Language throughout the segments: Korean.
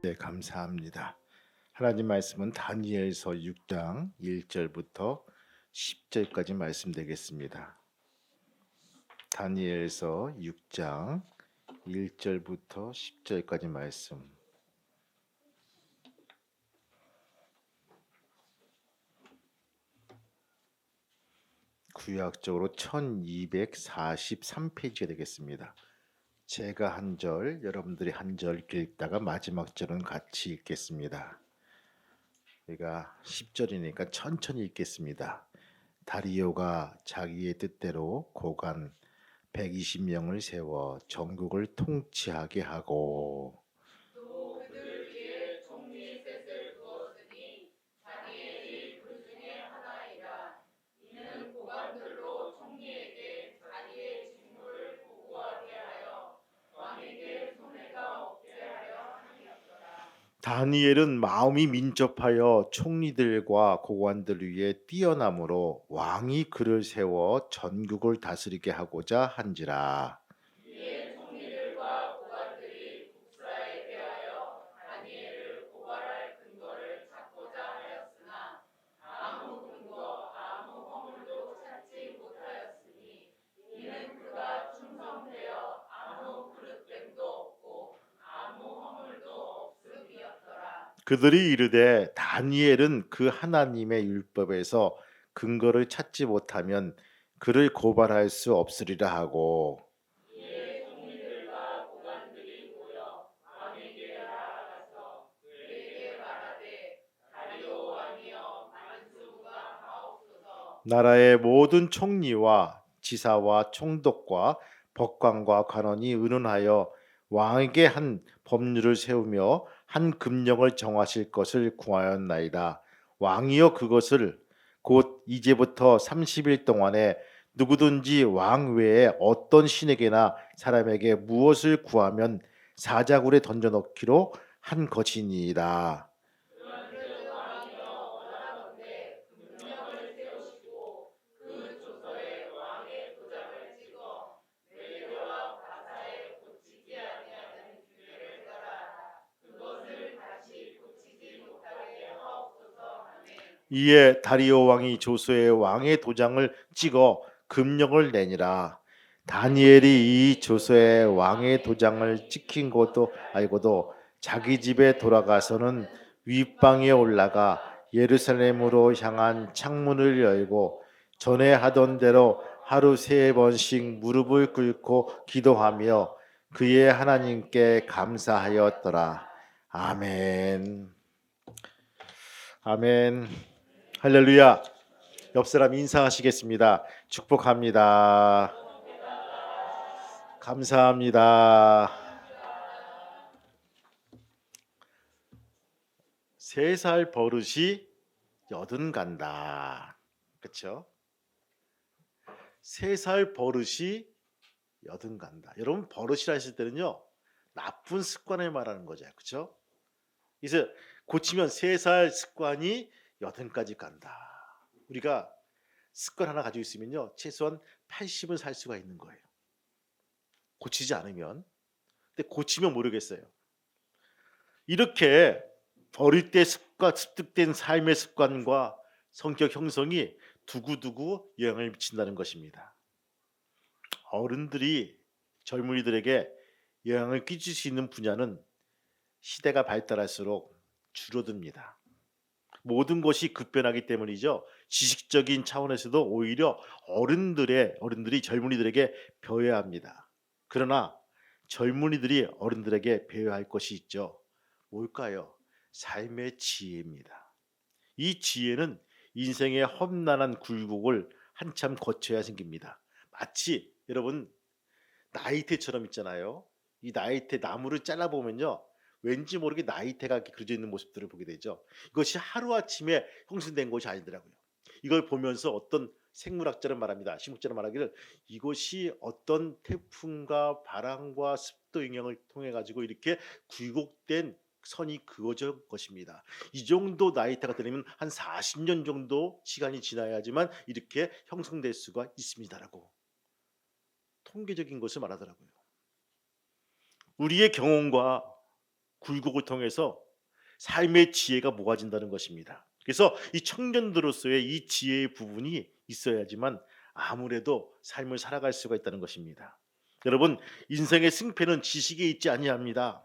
네, 감사합니다. 하나님 말씀은 다니엘서 6장 1절부터 10절까지 말씀되겠습니다. 다니엘서 6장 1절부터 10절까지 말씀. 구약적으로 1243페이지가 되겠습니다. 제가 한 절, 여러분들이 한 절 읽다가 마지막 절은 같이 읽겠습니다. 우리가 10절이니까 천천히 읽겠습니다. 다리오가 자기의 뜻대로 고관 120명을 세워 전국을 통치하게 하고 또 그들 위에 총리 셋을 두었으니 다니엘이 그 중에 하나이라. 이는 고관들로 총리에게 자기의 직무를 보고하게 하여 왕에게 손해가 없게 하려 함이었더라. 다니엘은 마음이 민첩하여 총리들과 고관들 위에 뛰어남으로 왕이 그를 세워 전국을 다스리게 하고자 한지라. 이에 총리들과 고관들이 국사에 대하여 다니엘을 고발할 근거를 찾고자 하였으나 아무 근거 아무 허물도 찾지 못하였으니 이는 그가 충성되어 아무 그릇됨도 없고 아무 허물도 없음이었더라. 그들이 이르되 다니엘은 그 하나님의 율법에서 근거를 찾지 못하면 그를 고발할 수 없으리라 하고 이에 총리들과 고관들이 모여 왕에게 나아가서 그에게 말하되 다리오 왕이여 만수무강하옵소서. 나라의 모든 총리와 지사와 총독과 법관과 관원이 의논하여 왕에게 한 법률을 세우며 한 금령을 정하실 것을 구하였나이다. 왕이여 그것을 곧 이제부터 30일 동안에 누구든지 왕 외에 어떤 신에게나 사람에게 무엇을 구하면 사자굴에 던져넣기로 한 것이니이다. 그런즉 왕이여 원하건대 금령을 세우시고 그 조서에 왕의 도장을 찍어 멜대와 바사에 고치지 아니하는 규례를 따라 그것을 다시 고치지 못하게 하옵소서 하매 이에 다리오 왕이 조서에 왕의 도장을 찍어 금령을 내니라. 다니엘이 이 조서에 왕의 도장을 찍힌 것도 알고도 자기 집에 돌아가서는 윗방에 올라가 예루살렘으로 향한 창문을 열고 전에 하던 대로 하루 3번씩 무릎을 꿇고 기도하며 그의 하나님께 감사하였더라. 아멘. 아멘. 할렐루야. 옆 사람 인사하시겠습니다. 축복합니다. 감사합니다. 3살 버릇이 여든 간다. 그렇죠? 3살 버릇이 여든 간다. 여러분 버릇이라 했을 때는요. 나쁜 습관을 말하는 거죠. 그렇죠? 그래서 고치면 3살 습관이 여든까지 간다. 우리가 습관 하나 가지고 있으면요. 최소한 80은 살 수가 있는 거예요. 고치지 않으면. 근데 고치면 모르겠어요. 이렇게 어릴 때 습득된 삶의 습관과 성격 형성이 두고두고 영향을 미친다는 것입니다. 어른들이 젊은이들에게 영향을 끼칠 수 있는 분야는 시대가 발달할수록 줄어듭니다. 모든 것이 급변하기 때문이죠. 지식적인 차원에서도 오히려 어른들이 젊은이들에게 배워야 합니다. 그러나 젊은이들이 어른들에게 배워야 할 것이 있죠. 뭘까요? 삶의 지혜입니다. 이 지혜는 인생의 험난한 굴곡을 한참 거쳐야 생깁니다. 마치 여러분 나이테처럼 있잖아요. 이 나이테 나무를 잘라보면요. 왠지 모르게 나이테가 그려져 있는 모습들을 보게 되죠. 이것이 하루아침에 형성된 것이 아니더라고요. 이걸 보면서 어떤 생물학자는 말합니다. 식물자는 말하기를 이것이 어떤 태풍과 바람과 습도 영향을 통해 가지고 이렇게 굴곡된 선이 그어져 것입니다. 이 정도 나이테가 되려면 한 40년 정도 시간이 지나야지만 이렇게 형성될 수가 있습니다라고 통계적인 것을 말하더라고요. 우리의 경험과 굴곡을 통해서 삶의 지혜가 모아진다는 것입니다. 그래서 이 청년들로서의 이 지혜의 부분이 있어야지만 아무래도 삶을 살아갈 수가 있다는 것입니다. 여러분, 인생의 승패는 지식에 있지 아니합니다.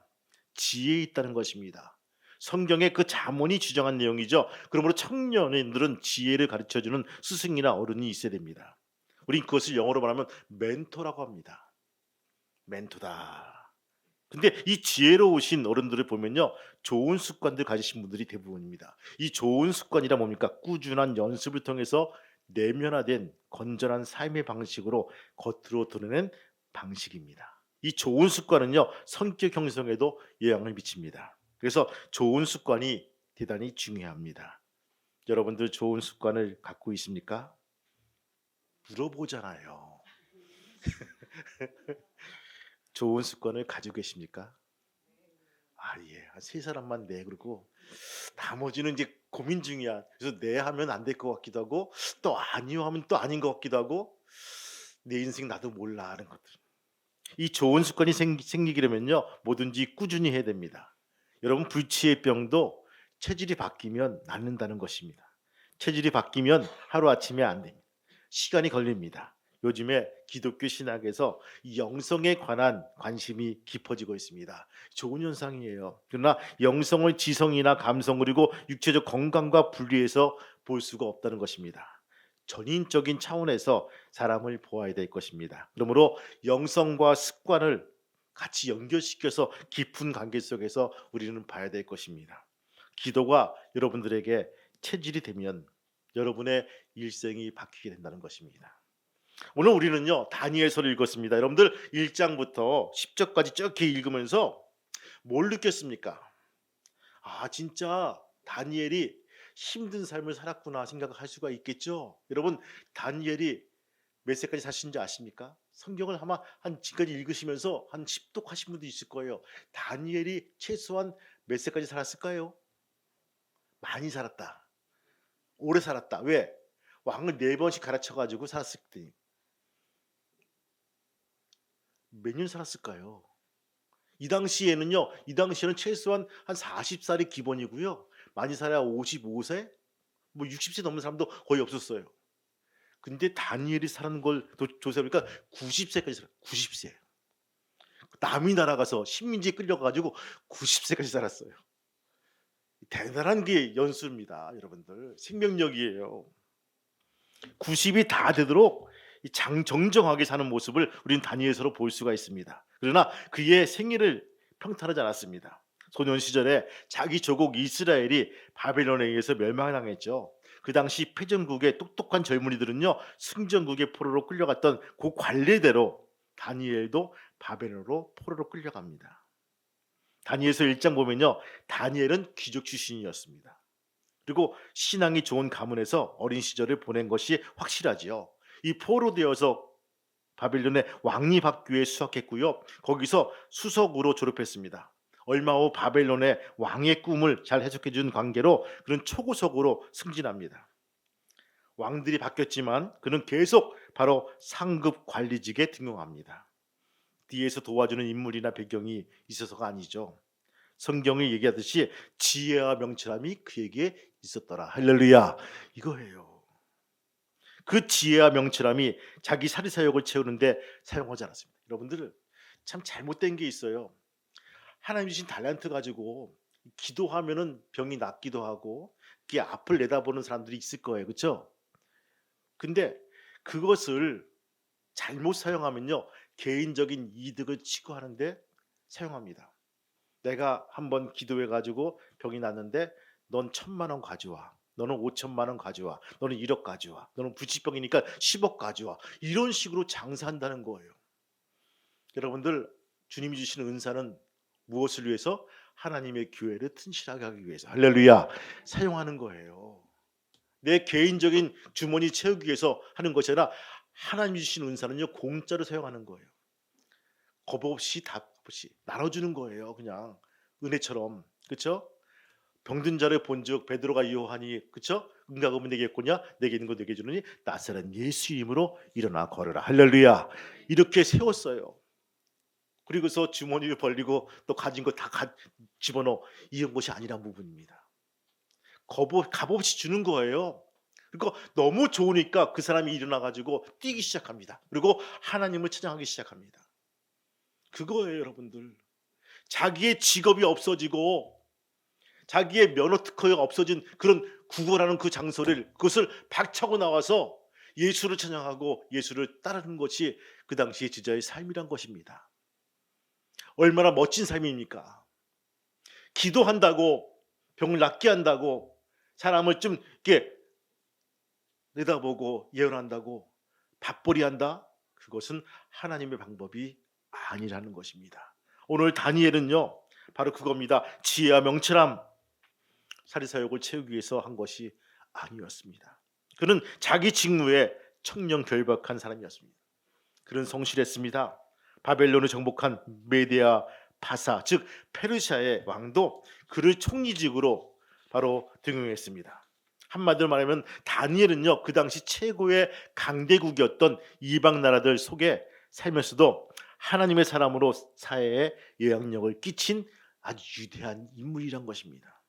지혜에 있다는 것입니다. 성경의 그 잠언이 주장한 내용이죠. 그러므로 청년들은 지혜를 가르쳐주는 스승이나 어른이 있어야 됩니다. 우린 그것을 영어로 말하면 멘토라고 합니다. 멘토다. 근데 이 지혜로우신 어른들을 보면요, 좋은 습관들 가지신 분들이 대부분입니다. 이 좋은 습관이라 뭡니까? 꾸준한 연습을 통해서 내면화된 건전한 삶의 방식으로 겉으로 드러낸 방식입니다. 이 좋은 습관은요, 성격 형성에도 영향을 미칩니다. 그래서 좋은 습관이 대단히 중요합니다. 여러분들 좋은 습관을 갖고 있습니까? 물어보잖아요. 좋은 습관을 가지고 계십니까? 예. 한 세 사람만 네 그러고 나머지는 이제 고민 중이야. 그래서 네 하면 안 될 것 같기도 하고 또 아니요 하면 또 아닌 것 같기도 하고 내 인생 나도 몰라 하는 것들. 이 좋은 습관이 생기려면요, 뭐든지 꾸준히 해야 됩니다. 여러분, 불치의 병도 체질이 바뀌면 낫는다는 것입니다. 체질이 바뀌면 하루아침에 안 됩니다. 시간이 걸립니다. 요즘에 기독교 신학에서 이 영성에 관한 관심이 깊어지고 있습니다. 좋은 현상이에요. 그러나 영성을 지성이나 감성 그리고 육체적 건강과 분리해서 볼 수가 없다는 것입니다. 전인적인 차원에서 사람을 보아야 될 것입니다. 그러므로 영성과 습관을 같이 연결시켜서 깊은 관계 속에서 우리는 봐야 될 것입니다. 기도가 여러분들에게 체질이 되면 여러분의 일생이 바뀌게 된다는 것입니다. 오늘 우리는요, 다니엘서를 읽었습니다. 여러분들 1장부터 10절까지 쭉 읽으면서 뭘 느꼈습니까? 진짜 다니엘이 힘든 삶을 살았구나 생각할 수가 있겠죠. 여러분, 다니엘이 몇 세까지 사신지 아십니까? 성경을 아마 한 지금까지 읽으시면서 한 10독 하신 분도 있을 거예요. 다니엘이 최소한 몇 세까지 살았을까요? 많이 살았다. 오래 살았다. 왜? 왕을 4번씩 갈아쳐가지고 살았을 때 몇 년 살았을까요? 이 당시에는 최소한 한 40살이 기본이고요. 많이 살아야 55세, 뭐 60세 넘는 사람도 거의 없었어요. 근데 다니엘이 사는 걸 조사해보니까 90세까지 살았어요. 90세. 남이 날아가서 식민지에 끌려가지고 90세까지 살았어요. 대단한 게 연수입니다, 여러분들. 생명력이에요. 90이 다 되도록 정정하게 사는 모습을 우리는 다니엘서로 볼 수가 있습니다. 그러나 그의 생애를 평탄하지 않았습니다. 소년 시절에 자기 조국 이스라엘이 바벨론에 의해서 멸망당했죠. 그 당시 패전국의 똑똑한 젊은이들은요, 승전국의 포로로 끌려갔던 그 관례대로 다니엘도 바벨론으로 포로로 끌려갑니다. 다니엘서 1장 보면요, 다니엘은 귀족 출신이었습니다. 그리고 신앙이 좋은 가문에서 어린 시절을 보낸 것이 확실하지요. 이 포로되어서 바벨론의 왕립학교에 수학했고요. 거기서 수석으로 졸업했습니다. 얼마 후 바벨론의 왕의 꿈을 잘 해석해 준 관계로 그는 초고석으로 승진합니다. 왕들이 바뀌었지만 그는 계속 바로 상급 관리직에 등용합니다. 뒤에서 도와주는 인물이나 배경이 있어서가 아니죠. 성경이 얘기하듯이 지혜와 명철함이 그에게 있었더라. 할렐루야. 이거예요. 그 지혜와 명철함이 자기 사리사욕을 채우는데 사용하지 않았습니다. 여러분들, 참 잘못된 게 있어요. 하나님 주신 달란트 가지고 기도하면은 병이 낫기도 하고 그게 앞을 내다보는 사람들이 있을 거예요. 그렇죠? 근데 그것을 잘못 사용하면요, 개인적인 이득을 추구하는데 사용합니다. 내가 한번 기도해 가지고 병이 났는데 넌 1,000,000원 가져와. 너는 5,000,000원 가져와. 너는 1억 가져와. 너는 불치병이니까 10억 가져와. 이런 식으로 장사한다는 거예요. 여러분들, 주님이 주시는 은사는 무엇을 위해서? 하나님의 교회를 튼실하게 하기 위해서. 할렐루야. 사용하는 거예요. 내 개인적인 주머니 채우기 위해서 하는 것이 아니라 하나님이 주신 은사는요, 공짜로 사용하는 거예요. 겁 없이 답 없이 나눠주는 거예요. 그냥 은혜처럼. 그렇죠? 병든 자를 본즉 베드로가 이호하니, 그렇죠? 응답하면 내게 있고냐, 내게 있는 거 내게 주느니 나사렛 예수 이름으로 일어나 걸으라. 할렐루야. 이렇게 세웠어요. 그리고서 주머니를 벌리고 또 가진 거 다 집어넣어. 이런 것이 아니란 부분입니다. 값없이 주는 거예요. 그리고 너무 좋으니까 그 사람이 일어나 가지고 뛰기 시작합니다. 그리고 하나님을 찬양하기 시작합니다. 그거예요, 여러분들. 자기의 직업이 없어지고 자기의 면허 특허가 없어진 그런 구걸하는 그 장소를 그것을 박차고 나와서 예수를 찬양하고 예수를 따르는 것이 그 당시의 지자의 삶이란 것입니다. 얼마나 멋진 삶입니까? 기도한다고 병을 낫게 한다고 사람을 좀 이렇게 내다보고 예언한다고 밥벌이 한다? 그것은 하나님의 방법이 아니라는 것입니다. 오늘 다니엘은요 바로 그겁니다. 지혜와 명철함, 사리사욕을 채우기 위해서 한 것이 아니었습니다. 그는 자기 직무에 청렴결박한 사람이었습니다. 그는 성실했습니다. 바벨론을 정복한 메데아 바사 즉 페르시아의 왕도 그를 총리직으로 바로 등용했습니다. 한마디로 말하면 다니엘은요 그 당시 최고의 강대국이었던 이방 나라들 속에 살면서도 하나님의 사람으로 사회에 영향력을 끼친 아주 위대한 인물이란 것입니다.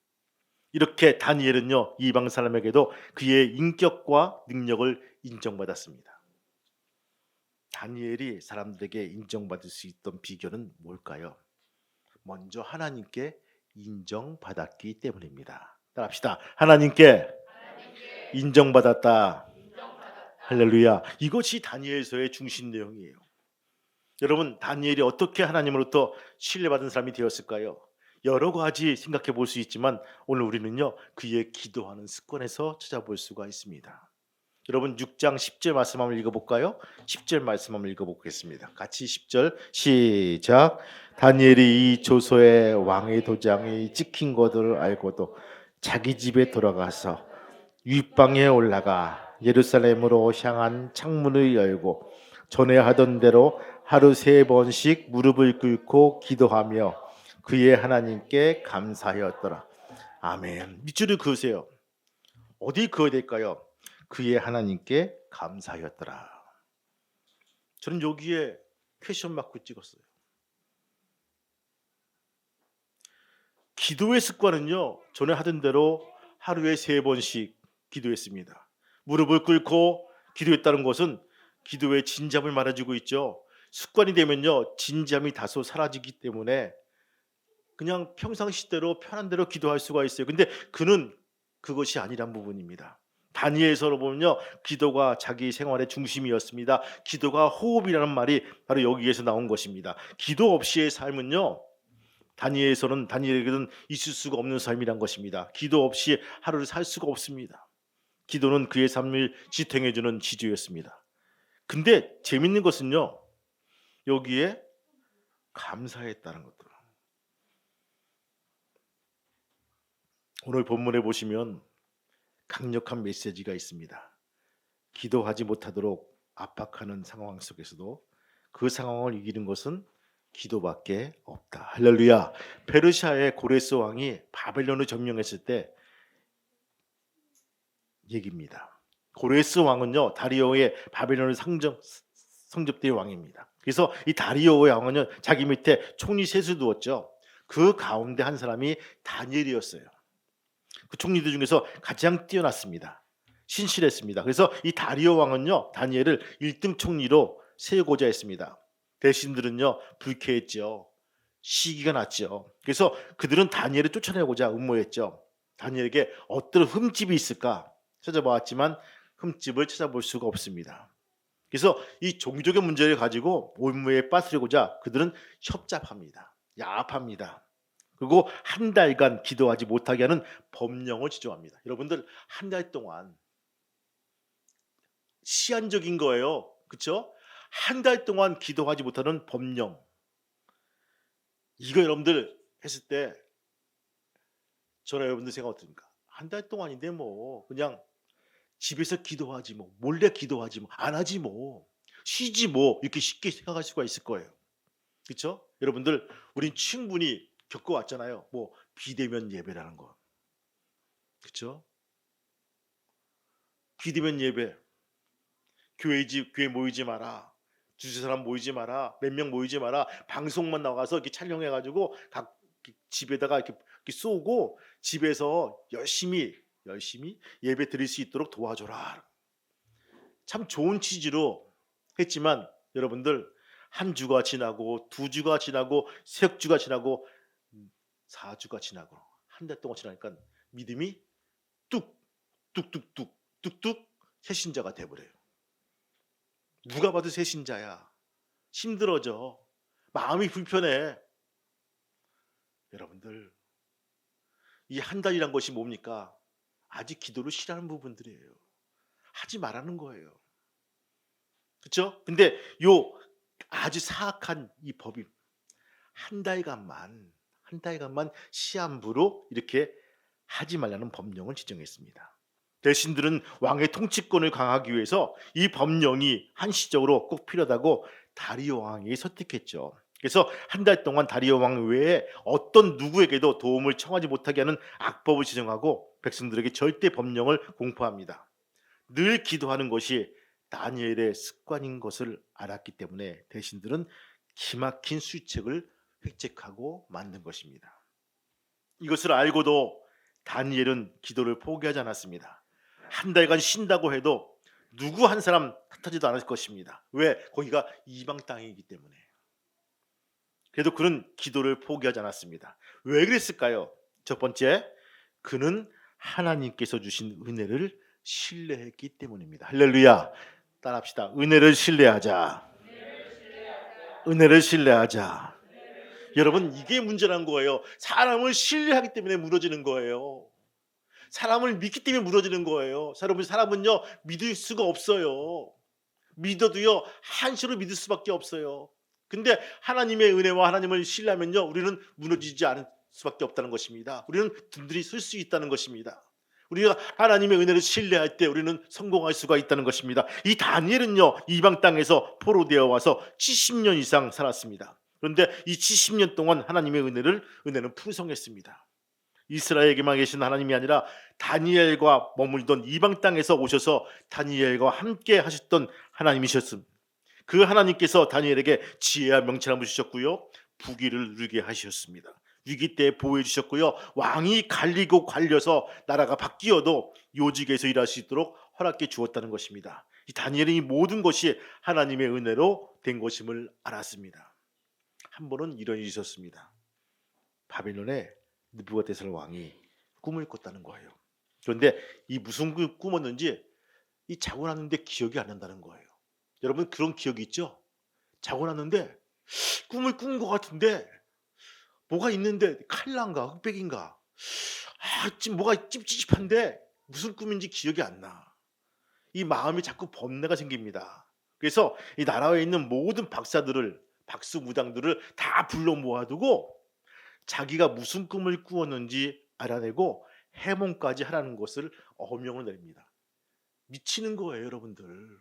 이렇게 다니엘은요 이방 사람에게도 그의 인격과 능력을 인정받았습니다. 다니엘이 사람들에게 인정받을 수 있던 비결은 뭘까요? 먼저 하나님께 인정받았기 때문입니다. 따라합시다. 하나님께 인정받았다. 할렐루야. 이것이 다니엘서의 중심 내용이에요. 여러분, 다니엘이 어떻게 하나님으로부터 신뢰받은 사람이 되었을까요? 여러 가지 생각해 볼 수 있지만 오늘 우리는요 그의 기도하는 습관에서 찾아볼 수가 있습니다. 여러분 6장 10절 말씀 한번 읽어볼까요? 10절 말씀 한번 읽어보겠습니다. 같이 10절 시작. 다니엘이 이 조서에 왕의 도장이 찍힌 것을 알고도 자기 집에 돌아가서 윗방에 올라가 예루살렘으로 향한 창문을 열고 전에 하던 대로 하루 3번씩 무릎을 꿇고 기도하며 그의 하나님께 감사하였더라. 아멘. 밑줄을 그으세요. 어디 그어야 될까요? 그의 하나님께 감사하였더라. 저는 여기에 퀘션 마크 찍었어요. 기도의 습관은요 전에 하던 대로 하루에 3번씩 기도했습니다. 무릎을 꿇고 기도했다는 것은 기도의 진지함을 말해주고 있죠. 습관이 되면요 진지함이 다소 사라지기 때문에 그냥 평상시대로 편한 대로 기도할 수가 있어요. 근데 그는 그것이 아니란 부분입니다. 다니엘서로 보면요 기도가 자기 생활의 중심이었습니다. 기도가 호흡이라는 말이 바로 여기에서 나온 것입니다. 기도 없이의 삶은요 다니엘서는 다니엘에게는 있을 수가 없는 삶이란 것입니다. 기도 없이 하루를 살 수가 없습니다. 기도는 그의 삶을 지탱해주는 지주였습니다. 근데 재밌는 것은요 여기에 감사했다는 것들. 오늘 본문에 보시면 강력한 메시지가 있습니다. 기도하지 못하도록 압박하는 상황 속에서도 그 상황을 이기는 것은 기도밖에 없다. 할렐루야. 페르시아의 고레스 왕이 바벨론을 점령했을 때 얘기입니다. 고레스 왕은요 다리오의 바벨론을 성접대의 왕입니다. 그래서 이 다리오의 왕은 자기 밑에 총리 셋을 두었죠. 그 가운데 한 사람이 다니엘이었어요. 그 총리들 중에서 가장 뛰어났습니다. 신실했습니다. 그래서 이 다리오 왕은요 다니엘을 1등 총리로 세우고자 했습니다. 대신들은요 불쾌했죠. 시기가 났죠. 그래서 그들은 다니엘을 쫓아내고자 음모했죠. 다니엘에게 어떤 흠집이 있을까 찾아보았지만 흠집을 찾아볼 수가 없습니다. 그래서 이 종교적인 문제를 가지고 올무에 빠뜨리고자 그들은 협잡합니다. 야합합니다. 그리고 한 달간 기도하지 못하게 하는 법령을 지정합니다. 여러분들 한 달 동안 시한적인 거예요. 그렇죠? 한 달 동안 기도하지 못하는 법령. 이거 여러분들 했을 때 저나 여러분들 생각 어떻습니까? 한 달 동안인데 뭐 그냥 집에서 기도하지 뭐 몰래 기도하지 뭐 안 하지 뭐 쉬지 뭐 이렇게 쉽게 생각할 수가 있을 거예요. 그렇죠? 여러분들 우린 충분히 겪어왔잖아요. 뭐 비대면 예배라는 거. 그렇죠? 비대면 예배. 교회 모이지 마라. 두세 사람 모이지 마라, 몇 명 모이지 마라, 방송만 나가서 이렇게 촬영해가지고 각 집에다가 이렇게 쏘고 집에서 열심히 예배 드릴 수 있도록 도와줘라. 참 좋은 취지로 했지만 여러분들, 한 주가 지나고 두 주가 지나고 세 주가 지나고 4주가 지나고 한 달 동안 지나니까 믿음이 뚝뚝뚝뚝 새신자가 돼버려요. 누가 봐도 새신자야. 힘들어져. 마음이 불편해. 여러분들, 이 한 달이란 것이 뭡니까? 아직 기도를 싫어하는 부분들이에요. 하지 말라는 거예요. 그렇죠? 근데 요 아주 사악한 이 법이 한 달간만 시한부로 이렇게 하지 말라는 법령을 지정했습니다. 대신들은 왕의 통치권을 강화하기 위해서 이 법령이 한시적으로 꼭 필요하다고 다리오 왕에게 설득했죠. 그래서 한 달 동안 다리오 왕 외에 어떤 누구에게도 도움을 청하지 못하게 하는 악법을 지정하고 백성들에게 절대 법령을 공포합니다. 늘 기도하는 것이 다니엘의 습관인 것을 알았기 때문에 대신들은 기막힌 수칙을 획책하고 만든 것입니다. 이것을 알고도 다니엘은 기도를 포기하지 않았습니다. 한 달간 쉰다고 해도 누구 한 사람 탓하지도 않을 것입니다. 왜? 거기가 이방 땅이기 때문에. 그래도 그는 기도를 포기하지 않았습니다. 왜 그랬을까요? 첫 번째, 그는 하나님께서 주신 은혜를 신뢰했기 때문입니다. 할렐루야. 따라합시다. 은혜를 신뢰하자. 은혜를 신뢰하자. 여러분, 이게 문제란 거예요. 사람을 신뢰하기 때문에 무너지는 거예요. 사람을 믿기 때문에 무너지는 거예요. 여러분, 사람은요 믿을 수가 없어요. 믿어도요 한시로 믿을 수밖에 없어요. 근데 하나님의 은혜와 하나님을 신뢰하면요 우리는 무너지지 않을 수밖에 없다는 것입니다. 우리는 든든히 설 수 있다는 것입니다. 우리가 하나님의 은혜를 신뢰할 때 우리는 성공할 수가 있다는 것입니다. 이 다니엘은요 이방 땅에서 포로되어 와서 70년 이상 살았습니다. 그런데 이 70년 동안 하나님의 은혜는 풍성했습니다. 이스라엘에게만 계신 하나님이 아니라 다니엘과 머물던 이방 땅에서 오셔서 다니엘과 함께 하셨던 하나님이셨습니다. 그 하나님께서 다니엘에게 지혜와 명철함을 주셨고요, 부귀를 누리게 하셨습니다. 위기 때 보호해 주셨고요, 왕이 갈리고 갈려서 나라가 바뀌어도 요직에서 일할 수 있도록 허락해 주었다는 것입니다. 이 다니엘은 이 모든 것이 하나님의 은혜로 된 것임을 알았습니다. 한 번은 이런 일이 있었습니다. 바벨론에 느부갓네살 왕이 꿈을 꿨다는 거예요. 그런데 이 무슨 꿈을 꾸었는지 이 자고 났는데 기억이 안 난다는 거예요. 여러분 그런 기억이 있죠? 자고 났는데 꿈을 꾼 것 같은데 뭐가 있는데 칼날인가 흑백인가 지금 뭐가 찝찝한데 무슨 꿈인지 기억이 안 나. 이 마음이 자꾸 번뇌가 생깁니다. 그래서 이 나라에 있는 모든 박수무당들을 다 불러 모아두고 자기가 무슨 꿈을 꾸었는지 알아내고 해몽까지 하라는 것을 어명을 내립니다. 미치는 거예요, 여러분들.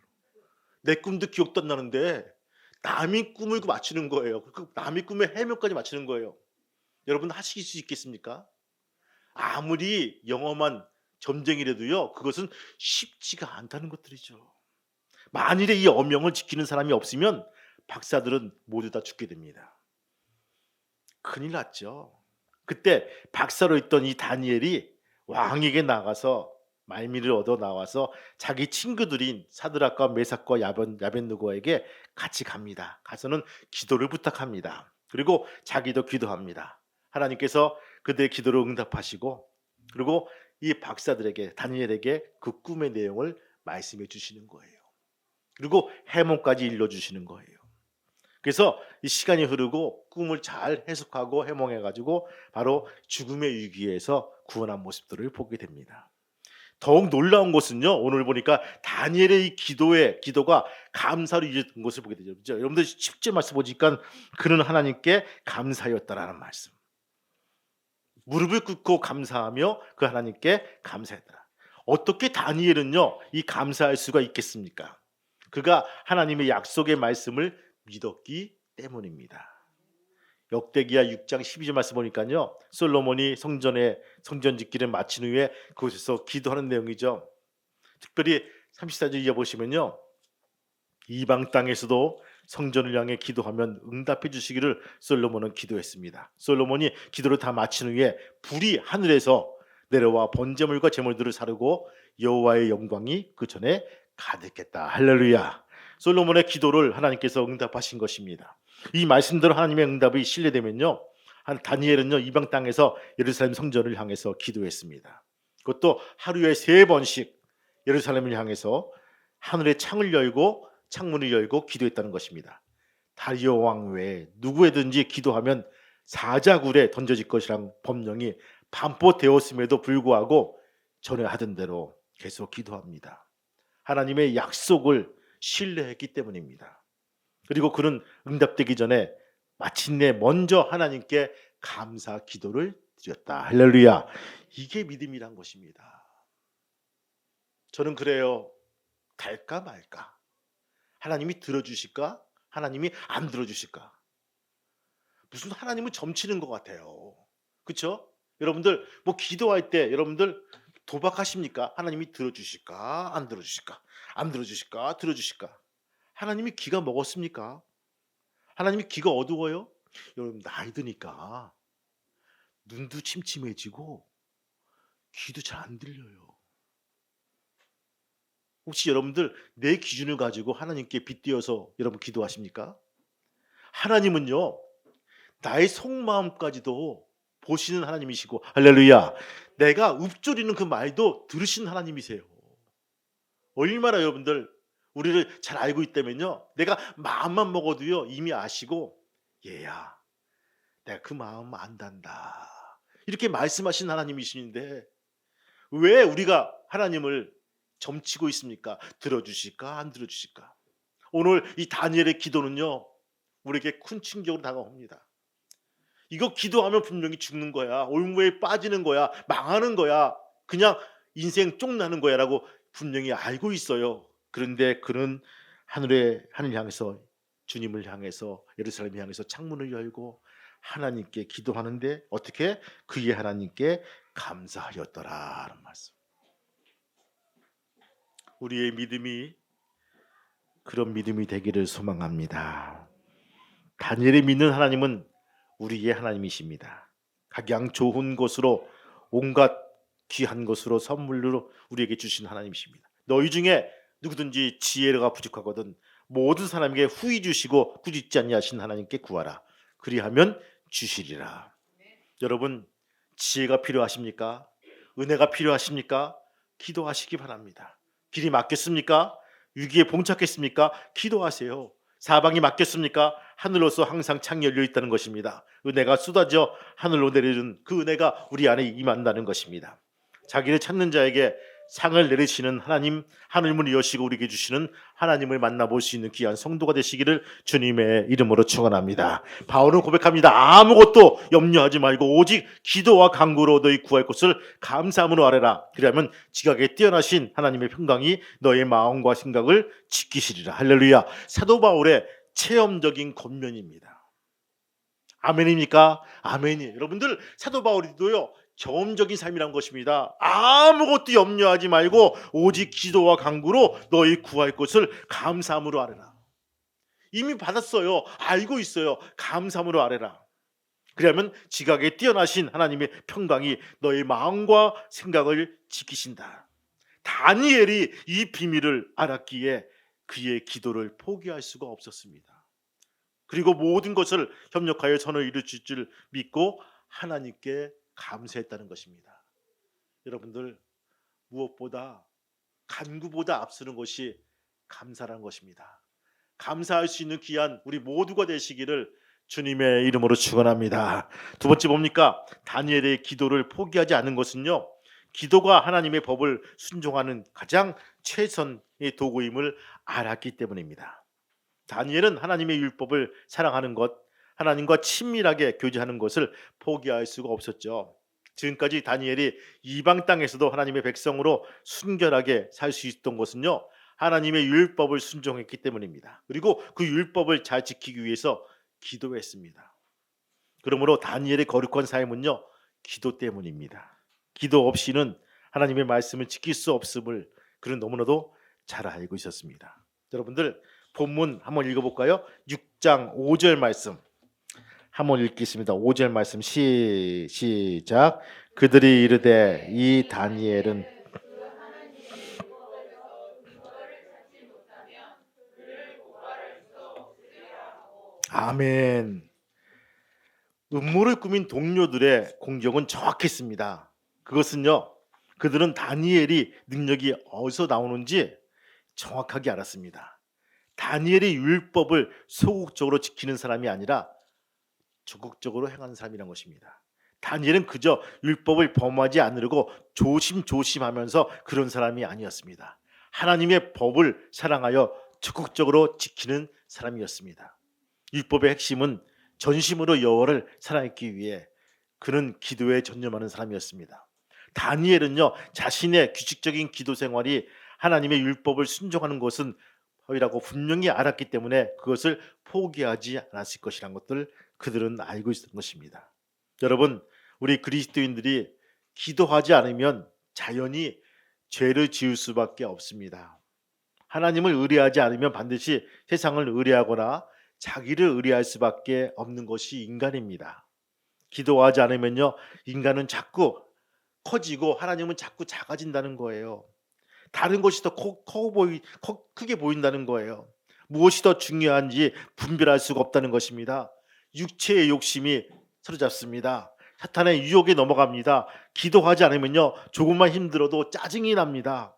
내 꿈도 기억도 안 나는데 남의 꿈을 맞추는 거예요. 남의 꿈의 해명까지 맞추는 거예요. 여러분 하실 수 있겠습니까? 아무리 영험한 점쟁이라도요, 그것은 쉽지가 않다는 것들이죠. 만일에 이 어명을 지키는 사람이 없으면 박사들은 모두 다 죽게 됩니다. 큰일 났죠. 그때 박사로 있던 이 다니엘이 왕에게 나가서 말미를 얻어 나와서 자기 친구들인 사드락과 메삭과 야벳느고에게 같이 갑니다. 가서는 기도를 부탁합니다. 그리고 자기도 기도합니다. 하나님께서 그들의 기도를 응답하시고 그리고 이 박사들에게 다니엘에게 그 꿈의 내용을 말씀해 주시는 거예요. 그리고 해몽까지 일러주시는 거예요. 그래서 이 시간이 흐르고 꿈을 잘 해석하고 해몽해가지고 바로 죽음의 위기에서 구원한 모습들을 보게 됩니다. 더욱 놀라운 것은요, 오늘 보니까 다니엘의 이 기도가 감사로 이어진 것을 보게 되죠. 그렇죠? 여러분들 10절 말씀 보니까 그는 하나님께 감사였다라는 말씀. 무릎을 꿇고 감사하며 그 하나님께 감사했더라. 어떻게 다니엘은요 이 감사할 수가 있겠습니까? 그가 하나님의 약속의 말씀을 믿었기 때문입니다. 역대기야 6장 12절 말씀 보니까요, 솔로몬이 성전 짓기를 마친 후에 그곳에서 기도하는 내용이죠. 특별히 34절 이어 보시면요, 이방 땅에서도 성전을 향해 기도하면 응답해 주시기를 솔로몬은 기도했습니다. 솔로몬이 기도를 다 마친 후에 불이 하늘에서 내려와 번제물과 제물들을 사르고 여호와의 영광이 그 전에 가득했다. 할렐루야. 솔로몬의 기도를 하나님께서 응답하신 것입니다. 이 말씀대로 하나님의 응답이 신뢰되면요, 다니엘은요 이방 땅에서 예루살렘 성전을 향해서 기도했습니다. 그것도 하루에 3번씩 예루살렘을 향해서 하늘의 창을 열고 창문을 열고 기도했다는 것입니다. 다리오 왕 외에 누구에든지 기도하면 사자굴에 던져질 것이란 법령이 반포되었음에도 불구하고 전에 하던 대로 계속 기도합니다. 하나님의 약속을 신뢰했기 때문입니다. 그리고 그는 응답되기 전에 마침내 먼저 하나님께 감사 기도를 드렸다. 할렐루야. 이게 믿음이란 것입니다. 저는 그래요. 갈까 말까. 하나님이 들어주실까? 하나님이 안 들어주실까? 무슨 하나님은 점치는 것 같아요. 그렇죠? 여러분들 뭐 기도할 때 여러분들 도박하십니까? 하나님이 들어주실까? 안 들어주실까? 안 들어주실까? 들어주실까? 하나님이 기가 먹었습니까? 하나님이 기가 어두워요? 여러분 나이 드니까 눈도 침침해지고 귀도 잘 안 들려요. 혹시 여러분들 내 기준을 가지고 하나님께 빗대어서 여러분 기도하십니까? 하나님은요 나의 속마음까지도 보시는 하나님이시고, 할렐루야, 내가 읊조리는 그 말도 들으시는 하나님이세요. 얼마나 여러분들 우리를 잘 알고 있다면요, 내가 마음만 먹어도요 이미 아시고, 얘야 내가 그 마음 안단다, 이렇게 말씀하신 하나님이시는데 왜 우리가 하나님을 점치고 있습니까? 들어주실까 안 들어주실까? 오늘 이 다니엘의 기도는요 우리에게 큰 충격으로 다가옵니다. 이거 기도하면 분명히 죽는 거야, 올무에 빠지는 거야, 망하는 거야, 그냥 인생 쪽나는 거야 라고 분명히 알고 있어요. 그런데 그는 하늘 향해서, 주님을 향해서, 예루살렘을 향해서 창문을 열고 하나님께 기도하는데 어떻게? 그의 하나님께 감사하였더라 라는 말씀. 우리의 믿음이 그런 믿음이 되기를 소망합니다. 다니엘이 믿는 하나님은 우리의 하나님이십니다. 각양 좋은 것으로, 온갖 귀한 것으로, 선물로 우리에게 주신 하나님이십니다. 너희 중에 누구든지 지혜가 부족하거든 모든 사람에게 후히 주시고 꾸짖지 아니하신 하나님께 구하라. 그리하면 주시리라. 여러분 지혜가 필요하십니까? 은혜가 필요하십니까? 기도하시기 바랍니다. 길이 막혔습니까? 위기에 봉착했습니까? 기도하세요. 사방이 막혔습니까? 하늘로서 항상 창이 열려 있다는 것입니다. 은혜가 쏟아져 하늘로 내리는 그 은혜가 우리 안에 임한다는 것입니다. 자기를 찾는 자에게 상을 내리시는 하나님, 하늘문을 여시고 우리에게 주시는 하나님을 만나볼 수 있는 귀한 성도가 되시기를 주님의 이름으로 축원합니다. 바울은 고백합니다. 아무것도 염려하지 말고 오직 기도와 간구로 너희 구할 것을 감사함으로 아뢰라. 그러면 지각에 뛰어나신 하나님의 평강이 너의 마음과 생각을 지키시리라. 할렐루야. 사도 바울의 체험적인 권면입니다. 아멘입니까? 아멘이에요. 여러분들 사도 바울도요 경험적인 삶이란 것입니다. 아무것도 염려하지 말고 오직 기도와 간구로 너희 구할 것을 감사함으로 아뢰라. 이미 받았어요. 알고 있어요. 감사함으로 아뢰라. 그러면 지각에 뛰어나신 하나님의 평강이 너희 마음과 생각을 지키신다. 다니엘이 이 비밀을 알았기에 그의 기도를 포기할 수가 없었습니다. 그리고 모든 것을 협력하여 선을 이루실 줄 믿고 하나님께 감사했다는 것입니다. 여러분들 무엇보다 간구보다 앞서는 것이 감사라는 것입니다. 감사할 수 있는 귀한 우리 모두가 되시기를 주님의 이름으로 축원합니다. 두 번째 뭡니까? 다니엘의 기도를 포기하지 않은 것은요, 기도가 하나님의 법을 순종하는 가장 최선의 도구임을 알았기 때문입니다. 다니엘은 하나님의 율법을 사랑하는 것, 하나님과 친밀하게 교제하는 것을 포기할 수가 없었죠. 지금까지 다니엘이 이방 땅에서도 하나님의 백성으로 순결하게 살 수 있었던 것은요, 하나님의 율법을 순종했기 때문입니다. 그리고 그 율법을 잘 지키기 위해서 기도했습니다. 그러므로 다니엘의 거룩한 삶은요, 기도 때문입니다. 기도 없이는 하나님의 말씀을 지킬 수 없음을 그는 너무나도 잘 알고 있었습니다. 여러분들 본문 한번 읽어볼까요? 6장 5절 말씀 한번 읽겠습니다. 5절 말씀 시작. 그들이 이르되 이 다니엘은 아멘. 음모를 꾸민 동료들의 공격은 정확했습니다. 그것은요, 그들은 다니엘이 능력이 어디서 나오는지 정확하게 알았습니다. 다니엘이 율법을 소극적으로 지키는 사람이 아니라 적극적으로 행하는 사람이란 것입니다. 다니엘은 그저 율법을 범하지 않으려고 조심조심하면서 그런 사람이 아니었습니다. 하나님의 법을 사랑하여 적극적으로 지키는 사람이었습니다. 율법의 핵심은 전심으로 여호와를 사랑했기 위해 그는 기도에 전념하는 사람이었습니다. 다니엘은요, 자신의 규칙적인 기도 생활이 하나님의 율법을 순종하는 것은 허위라고 분명히 알았기 때문에 그것을 포기하지 않았을 것이라는 것들 그들은 알고 있었던 것입니다. 여러분, 우리 그리스도인들이 기도하지 않으면 자연히 죄를 지을 수밖에 없습니다. 하나님을 의뢰하지 않으면 반드시 세상을 의뢰하거나 자기를 의뢰할 수밖에 없는 것이 인간입니다. 기도하지 않으면요, 인간은 자꾸 커지고 하나님은 자꾸 작아진다는 거예요. 다른 것이 더 크게 보인다는 거예요. 무엇이 더 중요한지 분별할 수가 없다는 것입니다. 육체의 욕심이 사로잡습니다. 사탄의 유혹에 넘어갑니다. 기도하지 않으면요, 조금만 힘들어도 짜증이 납니다.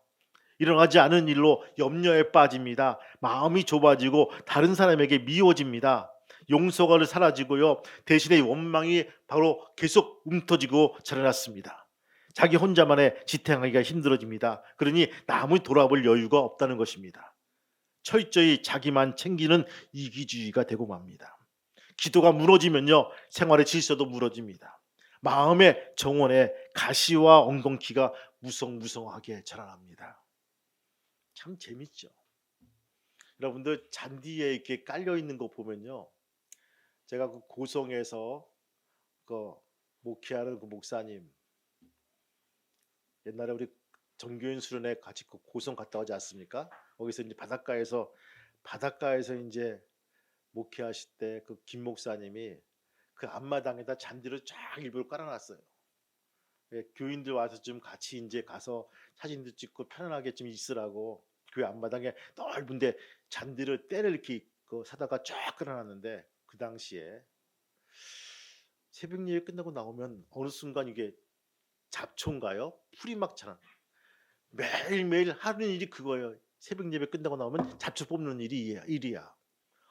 일어나지 않은 일로 염려에 빠집니다. 마음이 좁아지고 다른 사람에게 미워집니다. 용서가 사라지고요, 대신에 원망이 바로 계속 움터지고 자라났습니다. 자기 혼자만의 지탱하기가 힘들어집니다. 그러니 남을 돌아볼 여유가 없다는 것입니다. 철저히 자기만 챙기는 이기주의가 되고 맙니다. 기도가 무너지면요, 생활의 질서도 무너집니다. 마음의 정원에 가시와 엉겅퀴가 무성무성하게 자라납니다. 참 재밌죠. 여러분들 잔디에 이렇게 깔려 있는 거 보면요, 제가 그 고성에서 그 목회하는 그 목사님, 옛날에 우리 정교인 수련회 같이 그 고성 갔다 오지 않습니까? 거기서 이제 바닷가에서 이제 목회하실 때 그 김 목사님이 그 앞마당에다 잔디를 쫙 일부러 깔아놨어요. 예, 교인들 와서 좀 같이 이제 가서 사진도 찍고 편안하게 좀 있으라고 교회 앞마당에 넓은데 잔디를 때를 이렇게 사다가 쫙 깔아놨는데, 그 당시에 새벽 예배 끝나고 나오면 어느 순간 이게 잡초인가요? 풀이 막 자라. 매일매일 하는 일이 그거예요. 새벽 예배 끝나고 나오면 잡초 뽑는 일이야.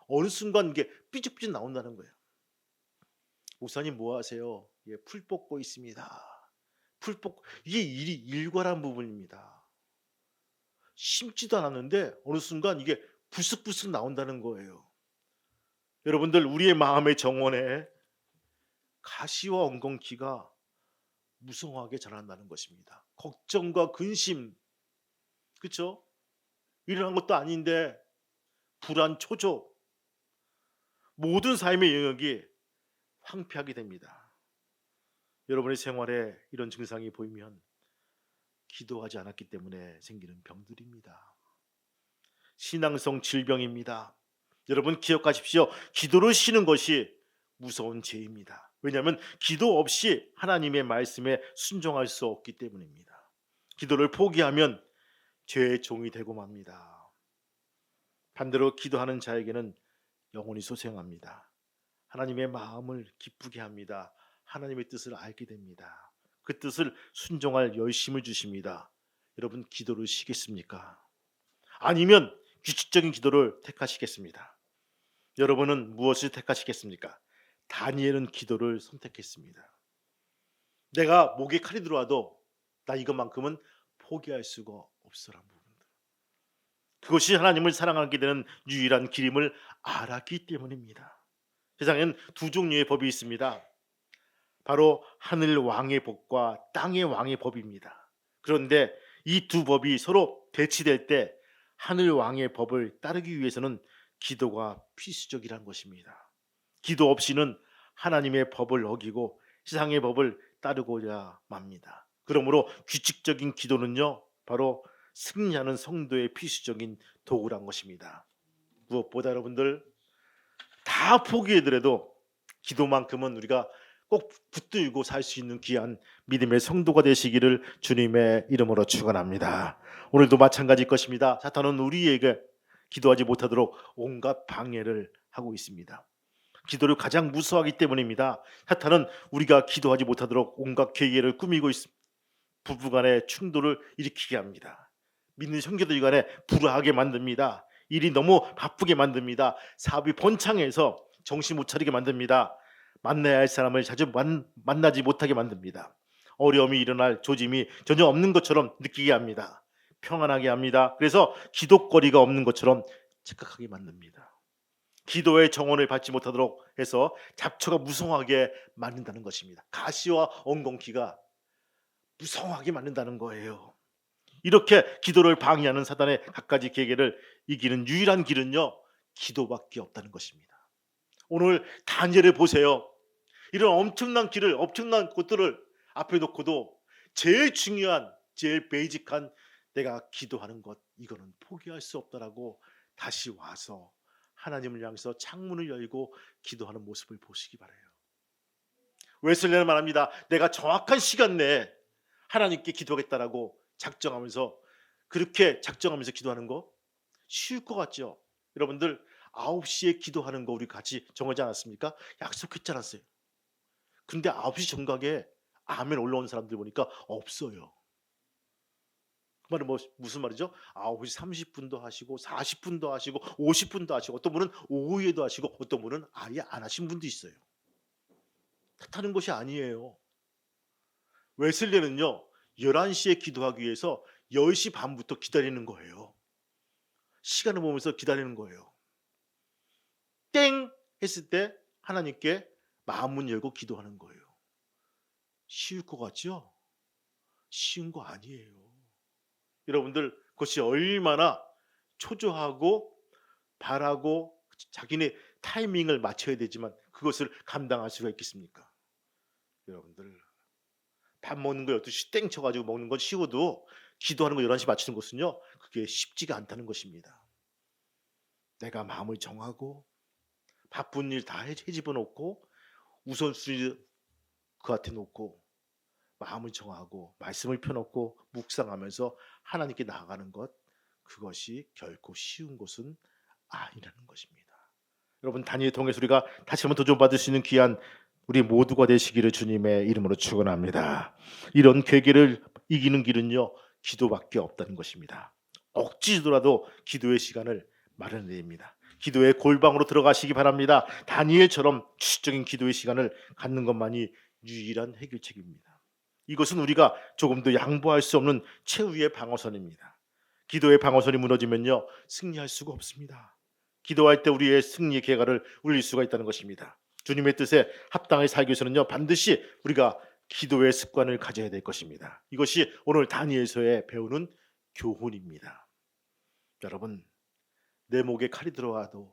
어느 순간 이게 삐죽삐죽 나온다는 거예요. 목사님 뭐 하세요? 예, 풀 뽑고 있습니다. 이게 일과란 부분입니다. 심지도 않았는데 어느 순간 이게 불쑥불쑥 나온다는 거예요. 여러분들, 우리의 마음의 정원에 가시와 엉겅퀴가 무성하게 자란다는 것입니다. 걱정과 근심, 그렇죠? 일어난 것도 아닌데 불안, 초조, 모든 삶의 영역이 황폐하게 됩니다. 여러분의 생활에 이런 증상이 보이면 기도하지 않았기 때문에 생기는 병들입니다. 신앙성 질병입니다. 여러분 기억하십시오. 기도를 쉬는 것이 무서운 죄입니다. 왜냐하면 기도 없이 하나님의 말씀에 순종할 수 없기 때문입니다. 기도를 포기하면 죄의 종이 되고 맙니다. 반대로 기도하는 자에게는 영혼이 소생합니다. 하나님의 마음을 기쁘게 합니다. 하나님의 뜻을 알게 됩니다. 그 뜻을 순종할 열심을 주십니다. 여러분, 기도를 쉬겠습니까? 아니면 규칙적인 기도를 택하시겠습니다? 여러분은 무엇을 택하시겠습니까? 다니엘은 기도를 선택했습니다. 내가 목에 칼이 들어와도 나 이것만큼은 포기할 수가 없어라는 부분들. 그것이 하나님을 사랑하게 되는 유일한 길임을 알았기 때문입니다. 세상에는 두 종류의 법이 있습니다. 바로 하늘 왕의 법과 땅의 왕의 법입니다. 그런데 이 두 법이 서로 대치될 때 하늘 왕의 법을 따르기 위해서는 기도가 필수적이라는 것입니다. 기도 없이는 하나님의 법을 어기고 세상의 법을 따르고자 맙니다. 그러므로 규칙적인 기도는요, 바로 승리하는 성도의 필수적인 도구란 것입니다. 무엇보다 여러분들 다 포기해더라도 기도만큼은 우리가 꼭 붙들고 살 수 있는 귀한 믿음의 성도가 되시기를 주님의 이름으로 축원합니다. 오늘도 마찬가지일 것입니다. 사탄은 우리에게 기도하지 못하도록 온갖 방해를 하고 있습니다. 기도를 가장 무서워하기 때문입니다. 사탄은 우리가 기도하지 못하도록 온갖 계획을 꾸미고 있습니다. 부부간의 충돌을 일으키게 합니다. 믿는 형제들 간에 불화하게 만듭니다. 일이 너무 바쁘게 만듭니다. 사업이 번창해서 정신 못 차리게 만듭니다. 만나야 할 사람을 자주 만나지 못하게 만듭니다. 어려움이 일어날 조짐이 전혀 없는 것처럼 느끼게 합니다. 평안하게 합니다. 그래서 기도거리가 없는 것처럼 착각하게 만듭니다. 기도의 정원을 받지 못하도록 해서 잡초가 무성하게 만든다는 것입니다. 가시와 엉겅퀴가 무성하게 만든다는 거예요. 이렇게 기도를 방해하는 사단의 갖가지 계계를 이기는 유일한 길은요, 기도밖에 없다는 것입니다. 오늘 다니엘을 보세요. 이런 엄청난 길을, 엄청난 것들을 앞에 놓고도 제일 중요한, 제일 베이직한 내가 기도하는 것, 이거는 포기할 수 없다라고 다시 와서 하나님을 향해서 창문을 열고 기도하는 모습을 보시기 바라요. 웨슬리는 말합니다. 내가 정확한 시간 내에 하나님께 기도하겠다라고 작정하면서, 그렇게 작정하면서 기도하는 거 쉬울 것 같죠? 여러분들 9시에 기도하는 거 우리 같이 정하지 않았습니까? 약속했지 않았어요? 근데 9시 정각에 아멘 올라온 사람들 보니까 없어요. 그 말은 무슨 말이죠? 9시 30분도 하시고 40분도 하시고 50분도 하시고, 어떤 분은 오후에도 하시고, 어떤 분은 아예 안 하신 분도 있어요. 탓하는 것이 아니에요. 웨슬리는요 11시에 기도하기 위해서 10시 반부터 기다리는 거예요. 시간을 보면서 기다리는 거예요. 땡 했을 때 하나님께 마음문 열고 기도하는 거예요. 쉬울 것 같죠? 쉬운 거 아니에요. 여러분들 그것이 얼마나 초조하고 바라고 자기네 타이밍을 맞춰야 되지만 그것을 감당할 수가 있겠습니까? 여러분들 밥 먹는 거 12시 땡 쳐가지고 먹는 건 쉬워도 기도하는 거 11시 맞추는 것은요, 그게 쉽지가 않다는 것입니다. 내가 마음을 정하고 바쁜 일 다 헤집어 놓고 우선순위 그 앞에 놓고 마음을 정하고 말씀을 펴놓고 묵상하면서 하나님께 나아가는 것, 그것이 결코 쉬운 것은 아니라는 것입니다. 여러분, 다니엘 통해서 우리가 다시 한번 도전받을 수 있는 귀한 우리 모두가 되시기를 주님의 이름으로 축원합니다. 이런 괴계를 이기는 길은요, 기도밖에 없다는 것입니다. 억지로라도 기도의 시간을 마련해야 됩니다. 기도의 골방으로 들어가시기 바랍니다. 다니엘처럼 추적인 기도의 시간을 갖는 것만이 유일한 해결책입니다. 이것은 우리가 조금도 양보할 수 없는 최후의 방어선입니다. 기도의 방어선이 무너지면요, 승리할 수가 없습니다. 기도할 때 우리의 승리의 계가를 울릴 수가 있다는 것입니다. 주님의 뜻에 합당하게 살기 위해서는요, 반드시 우리가 기도의 습관을 가져야 될 것입니다. 이것이 오늘 다니엘서에 배우는 교훈입니다. 여러분, 내 목에 칼이 들어와도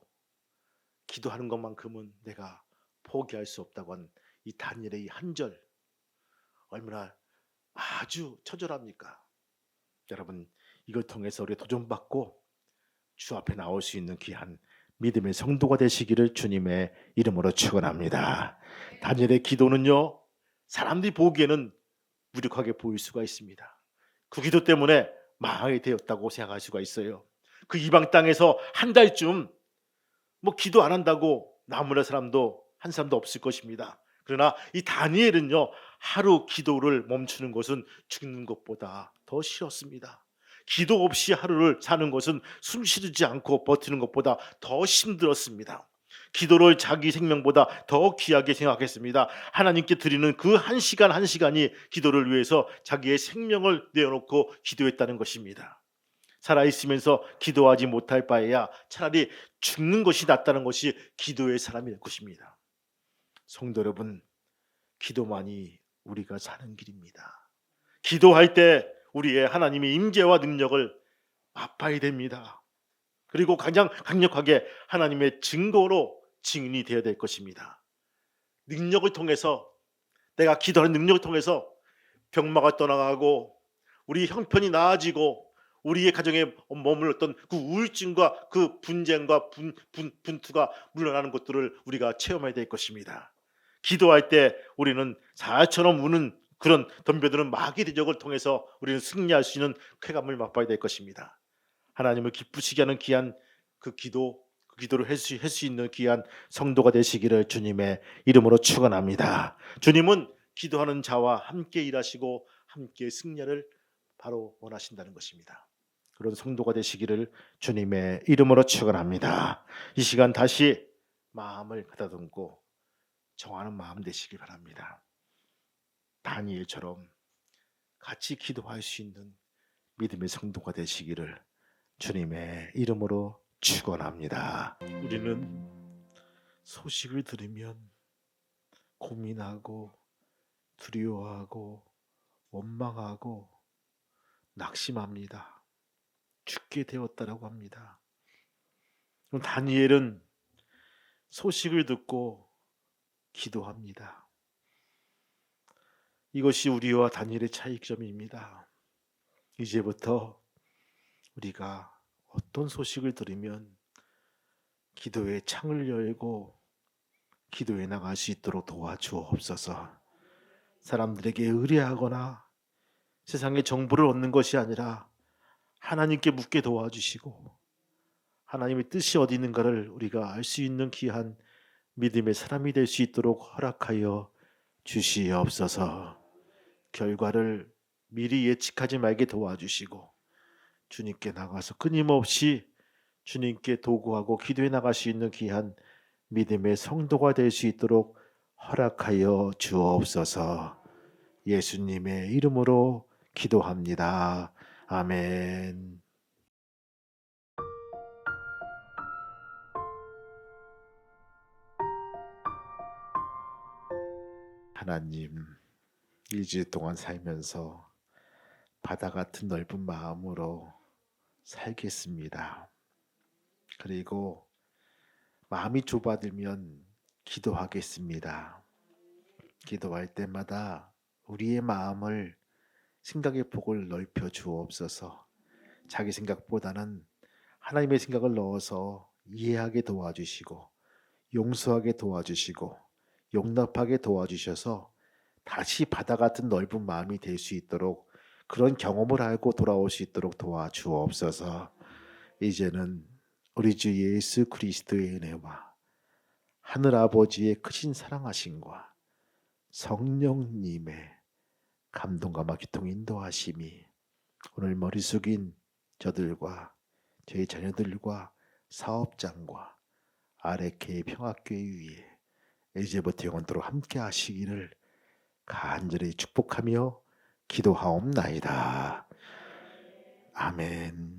기도하는 것만큼은 내가 포기할 수 없다고 한 이 다니엘의 이 한 절, 얼마나 아주 처절합니까? 여러분, 이걸 통해서 우리가 도전받고 주 앞에 나올 수 있는 귀한 믿음의 성도가 되시기를 주님의 이름으로 축원합니다. 다니엘의 기도는요, 사람들이 보기에는 무력하게 보일 수가 있습니다. 그 기도 때문에 망하게 되었다고 생각할 수가 있어요. 그 이방 땅에서 한 달쯤 기도 안 한다고 나무랄 사람도 한 사람도 없을 것입니다. 그러나 이 다니엘은요, 하루 기도를 멈추는 것은 죽는 것보다 더 싫었습니다. 기도 없이 하루를 사는 것은 숨 쉬지 않고 버티는 것보다 더 힘들었습니다. 기도를 자기 생명보다 더 귀하게 생각했습니다. 하나님께 드리는 그 한 시간 한 시간이 기도를 위해서 자기의 생명을 내어놓고 기도했다는 것입니다. 살아있으면서 기도하지 못할 바에야 차라리 죽는 것이 낫다는 것이 기도의 사람이 될 것입니다. 성도 여러분, 기도만이 우리가 사는 길입니다. 기도할 때 우리의 하나님의 임재와 능력을 맛봐야 됩니다. 그리고 가장 강력하게 하나님의 증거로 증인이 되어야 될 것입니다. 능력을 통해서, 내가 기도하는 능력을 통해서 병마가 떠나가고 우리 형편이 나아지고 우리의 가정에 머물렀던 그 우울증과 그 분쟁과 분투가 물러나는 것들을 우리가 체험해야 될 것입니다. 기도할 때 우리는 사자처럼 우는 그런 덤벼드는 마귀의 대적을 통해서 우리는 승리할 수 있는 쾌감을 맛봐야 될 것입니다. 하나님을 기쁘시게 하는 귀한 그 기도를 할 수 있는 귀한 성도가 되시기를 주님의 이름으로 축원합니다. 주님은 기도하는 자와 함께 일하시고 함께 승리를 바로 원하신다는 것입니다. 그런 성도가 되시기를 주님의 이름으로 축원합니다. 이 시간 다시 마음을 가다듬고 정하는 마음 되시기 바랍니다. 다니엘처럼 같이 기도할 수 있는 믿음의 성도가 되시기를 주님의 이름으로 축원합니다. 우리는 소식을 들으면 고민하고 두려워하고 원망하고 낙심합니다. 죽게 되었다라고 합니다. 그럼 다니엘은 소식을 듣고 기도합니다. 이것이 우리와 다니엘의 차이점입니다. 이제부터 우리가 어떤 소식을 들으면 기도의 창을 열고 기도해 나갈 수 있도록 도와주옵소서. 사람들에게 의뢰하거나 세상의 정보를 얻는 것이 아니라 하나님께 묻게 도와주시고 하나님의 뜻이 어디 있는가를 우리가 알 수 있는 귀한 믿음의 사람이 될 수 있도록 허락하여 주시옵소서. 결과를 미리 예측하지 말게 도와주시고 주님께 나가서 끊임없이 주님께 도구하고 기도해 나갈 수 있는 귀한 믿음의 성도가 될 수 있도록 허락하여 주옵소서. 예수님의 이름으로 기도합니다. 아멘. 하나님, 일주일 동안 살면서 바다 같은 넓은 마음으로 살겠습니다. 그리고 마음이 좁아들면 기도하겠습니다. 기도할 때마다 우리의 마음을 생각의 폭을 넓혀 주옵소서. 자기 생각보다는 하나님의 생각을 넣어서 이해하게 도와주시고 용서하게 도와주시고 용납하게 도와주셔서 다시 바다 같은 넓은 마음이 될 수 있도록 그런 경험을 알고 돌아올 수 있도록 도와주옵소서. 이제는 우리 주 예수 그리스도의 은혜와 하늘 아버지의 크신 사랑하심과 성령님의 감동과 기통 인도하심이 오늘 머리 숙인 저들과 저희 자녀들과 사업장과 아레케 평화교회 위에 이제부터 영원토록 함께 하시기를 간절히 축복하며 기도하옵나이다. 아멘.